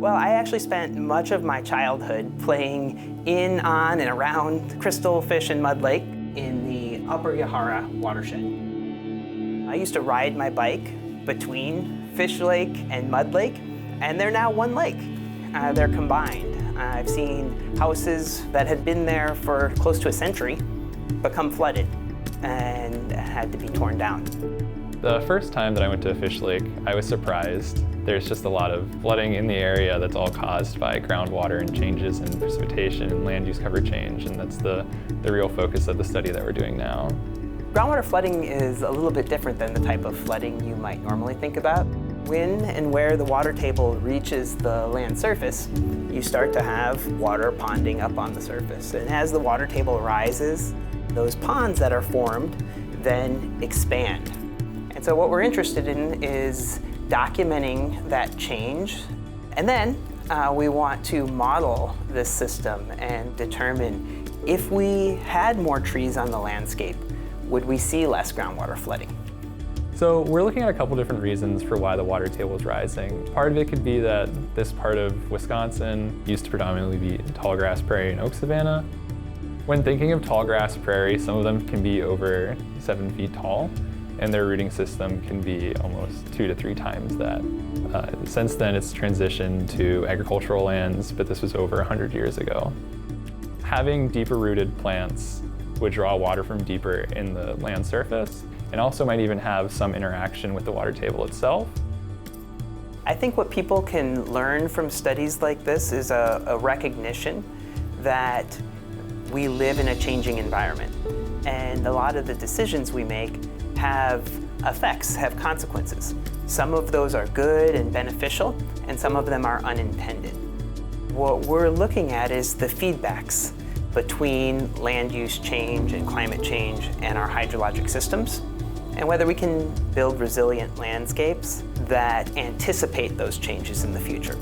Well, I actually spent much of my childhood playing in, on, and around Crystal Fish and Mud Lake in the Upper Yahara watershed. I used to ride my bike between Fish Lake and Mud Lake, and they're now one lake. They're combined. I've seen houses that had been there for close to a century become flooded and had to be torn down. The first time that I went to Fish Lake, I was surprised. There's just a lot of flooding in the area that's all caused by groundwater and changes in precipitation and land use cover change, and that's the real focus of the study that we're doing now. Groundwater flooding is a little bit different than the type of flooding you might normally think about. When and where the water table reaches the land surface, you start to have water ponding up on the surface. And as the water table rises, those ponds that are formed then expand. And so what we're interested in is documenting that change. And then we want to model this system and determine if we had more trees on the landscape, would we see less groundwater flooding? So we're looking at a couple different reasons for why the water table is rising. Part of it could be that this part of Wisconsin used to predominantly be tall grass prairie and oak savanna. When thinking of tall grass prairie, some of them can be over 7 feet tall, and their rooting system can be almost 2 to 3 times that. Since then, it's transitioned to agricultural lands, but this was over 100 years ago. Having deeper rooted plants would draw water from deeper in the land surface, and also might even have some interaction with the water table itself. I think what people can learn from studies like this is a recognition that we live in a changing environment, and a lot of the decisions we make have effects, have consequences. Some of those are good and beneficial, and some of them are unintended. What we're looking at is the feedbacks between land use change and climate change and our hydrologic systems, and whether we can build resilient landscapes that anticipate those changes in the future.